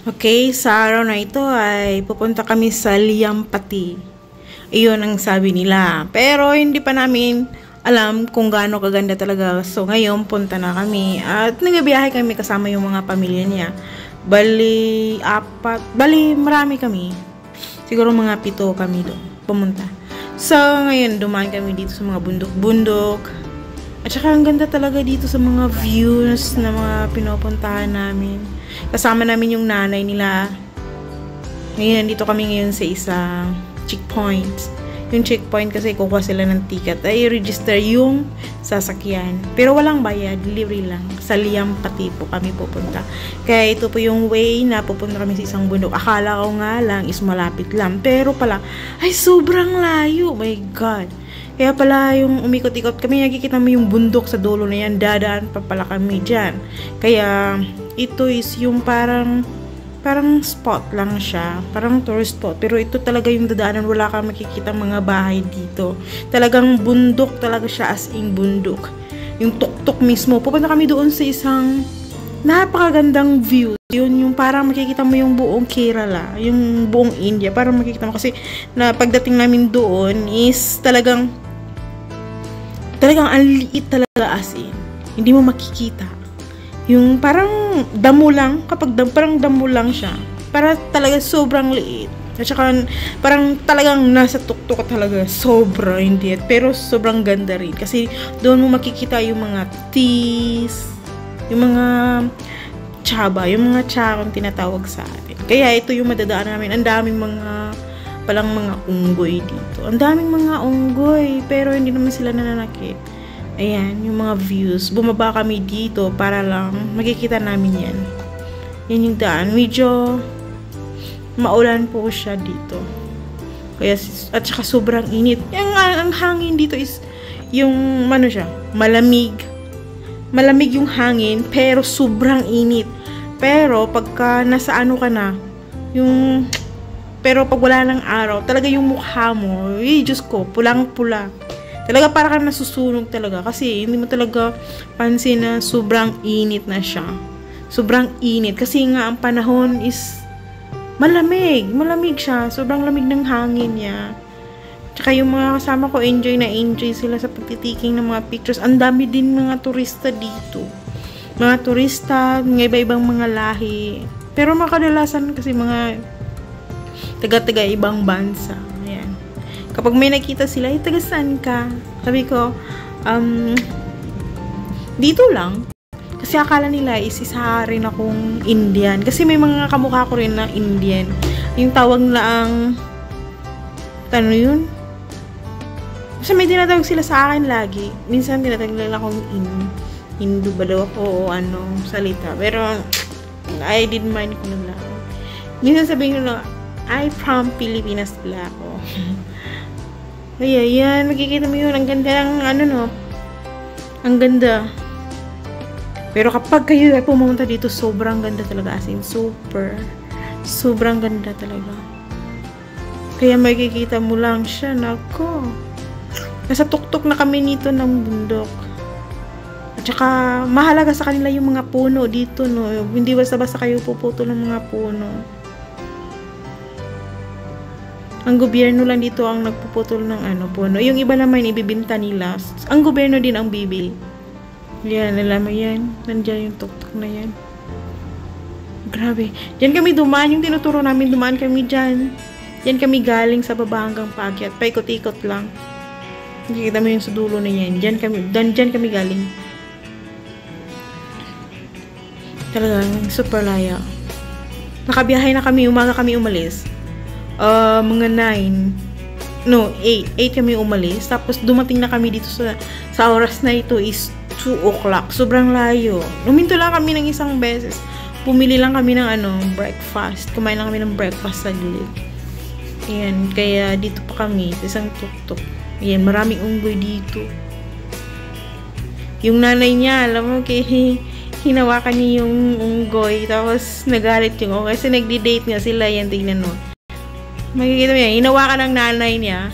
Okay, sa araw na ito ay pupunta kami sa Liampati. Iyon ang sabi nila. Pero hindi pa namin alam kung gaano kaganda talaga. So ngayon punta na kami at nagbiyahe kami kasama yung mga pamilya niya. Bali, marami kami. Siguro mga 7 kami doon pumunta. So ngayon dumaan kami dito sa mga bundok-bundok. At saka ang ganda talaga dito sa mga views na mga pinupuntahan namin. Kasama namin yung nanay nila. Ngayon, nandito kami ngayon sa isang checkpoint. Yung checkpoint kasi kukuha sila ng ticket. Ay, register yung sasakyan. Pero walang bayad, delivery lang. Sa Liampati po kami pupunta. Kaya ito po yung way na pupunta kami sa isang bundok. Akala ko nga lang is malapit lang. Pero pala, ay sobrang layo. My God. Kaya pala yung umikot-ikot kami, nakikita mo yung bundok sa dulo na yan, dadaan pa pala kami dyan. Kaya ito is yung parang spot lang siya, parang tourist spot. Pero ito talaga yung dadaanan, wala kang makikita mga bahay dito. Talagang bundok talaga siya, as in bundok. Yung tuktok mismo, pupunta kami doon sa isang napakagandang view. Yun yung parang makikita mo yung buong Kerala, yung buong India, parang makikita mo kasi na pagdating namin doon is talagang ang liit talaga, as in. Hindi mo makikita. Yung parang damo lang, parang damo lang siya. Para talaga sobrang liit. At saka parang talagang nasa tuktok talaga. Sobra, hindi. Pero sobrang ganda rin. Kasi doon mo makikita yung mga teas, yung mga tsaba, yung mga tsakang tinatawag sa atin. Kaya ito yung madadaan namin. Ang daming palang mga unggoy dito. Ang daming mga unggoy, pero hindi naman sila nananakit. Ayan, yung mga views. Bumaba kami dito para lang makikita namin yan. Yan yung daan. Medyo maulan po siya dito. Kaya, at saka sobrang init. Ang hangin dito is yung, siya, malamig. Malamig yung hangin, pero sobrang init. Pero, pagka nasa ka na, pero pag wala ng araw, talaga yung mukha mo, Diyos ko, pulang-pula. Talaga para kang nasusunog talaga. Kasi hindi mo talaga pansin na sobrang init na siya. Sobrang init. Kasi nga ang panahon is malamig. Malamig siya. Sobrang lamig ng hangin niya. Tsaka yung mga kasama ko, enjoy sila sa pagtitiking ng mga pictures. Ang dami din mga turista dito. Mga turista, mga iba-ibang mga lahi. Pero makadalasan kasi mga taga ibang bansa. Ayan. Kapag may nakita sila, taga saan ka? Sabi ko, dito lang. Kasi akala nila isa rin akong Indian. Kasi may mga kamukha ko rin na Indian. Yung tawag na yun? Kasi may tinatawag sila sa akin lagi. Minsan tinatawag nila akong Hindu ba daw ako o salita. Pero, I didn't mind ko na lang. Minsan sabihin ko na, I from Pilipinas pala ako. Kaya yan, makikita mo yun. Ang ganda ng ang ganda. Pero kapag kayo ay pumunta dito, sobrang ganda talaga. As in, sobrang ganda talaga. Kaya makikita mo lang siya. Nako. Nasa tuktok na kami nito ng bundok. At saka, mahalaga sa kanila yung mga puno dito, no. Hindi basta-basta kayo puputol ng mga puno. Ang gobyerno lang dito ang nagpuputol ng puno. Yung iba naman ibibinta nila. Ang gobyerno din ang bibili. Yan, alam mo yan. Nandiyan yung tuktok na yan. Grabe. Diyan kami dumaan. Yung tinuturo namin, dumaan kami dyan. Diyan kami galing sa baba hanggang paakyat. Paikot-ikot lang. Nakikita mo yung sa dulo na yan. Diyan kami galing. Talagang super laya. Nakabiyahe na kami. Umaga kami umalis. Mga 8 kami umalis. Tapos dumating na kami dito sa oras na ito is 2 o'clock. Sobrang layo. Luminto lang kami ng isang beses. Pumili lang kami ng breakfast. Kumain lang kami ng breakfast sa gilid. Ayan, kaya dito pa kami sa isang tuktok. Ayan, maraming unggoy dito. Yung nanay niya, alam mo, hinawakan niya yung unggoy. Tapos nagalit yung unggoy. Kasi nagdi-date nga sila. Yan, tignan mo. Makikita mo yan, hinawakan ng nanay niya.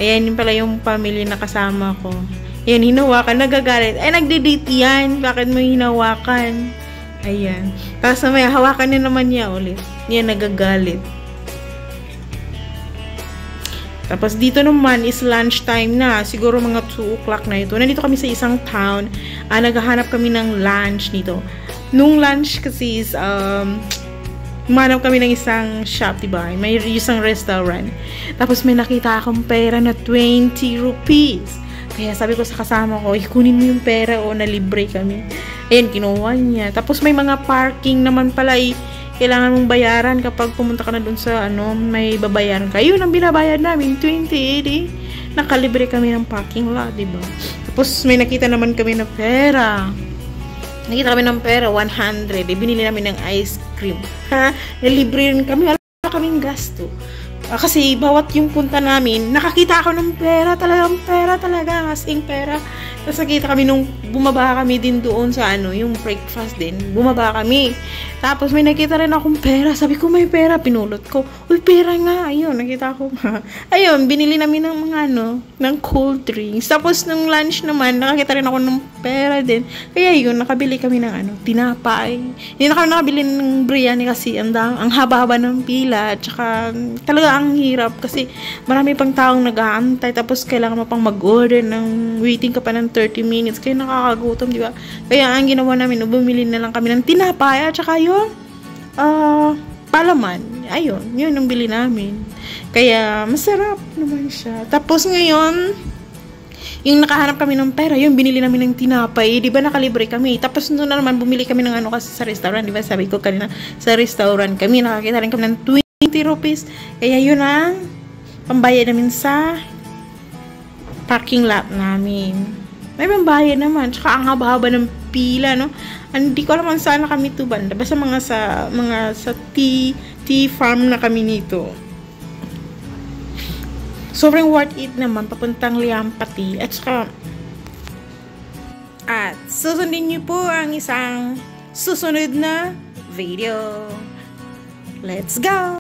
Ayan, yun pala yung pamilya na kasama ko. Ayan, hinawakan, nagagalit. Ay, nagde-date yan. Bakit mo hinawakan? Ayan. Tapos may hawakan niya naman niya ulit. Niya nagagalit. Tapos dito naman is lunch time na. Siguro mga 2 o'clock na ito. Nandito kami sa isang town. Naghahanap kami ng lunch dito. Nung lunch kasi is, humanap kami ng isang shop, diba? May isang restaurant. Tapos may nakita akong pera na 20 rupees. Kaya sabi ko sa kasama ko, kunin mo yung pera o nalibre kami. Ayan, kinuha niya. Tapos may mga parking naman pala kailangan mong bayaran kapag pumunta ka na dun sa may babayaran ka. Yun ang binabayad namin, 20, nakalibre kami ng parking lot, diba? Tapos may nakita naman kami ng pera. Nakita kami ng pera, 100. Binili namin ng ice cream. Nalibre rin kami. Wala kaming gasto. Kasi bawat yung punta namin, nakakita ako ng pera talaga, as in pera. Tapos nakita kami nung bumaba kami din doon sa yung breakfast din. Bumaba kami. Tapos may nakita rin akong pera. Sabi ko, may pera. Pinulot ko. Uy, pera nga. Ayun, nakita ko. Ayun, binili namin ng mga ng cold drinks. Tapos nung lunch naman, nakakita rin ako ng pera din. Kaya yun, nakabili kami ng tinapay. Hindi na kami nakabili ng biryani kasi ang haba-haba ng pila. At saka talaga ang hirap kasi marami pang taong nag-aantay. Tapos kailangan mo pang mag-order ng waiting ka pa ng 30 minutes. Kaya nakakagutom, di ba? Kaya ang ginawa namin, bumili na lang kami ng tinapay at saka yung palaman. Ayun, yun ang bili namin. Kaya masarap naman siya. Tapos ngayon, yung nakahanap kami ng pera, yung binili namin ng tinapay, di ba nakalibre kami. Tapos noon na naman, bumili kami ng kasi sa restaurant, di ba? Sabi ko kanina, sa restaurant kami, nakakita rin kami ng 20 rupees. Kaya yun ang pambayad namin sa parking lot namin. May pambayad naman. Tsaka ang haba-haba ng pila, no? Hindi ko alam saan na kami ito banda. Basta sa tea farm na kami nito. Sobrang worth it naman. Papuntang Liam Pati. At susundin niyo po ang isang susunod na video. Let's go!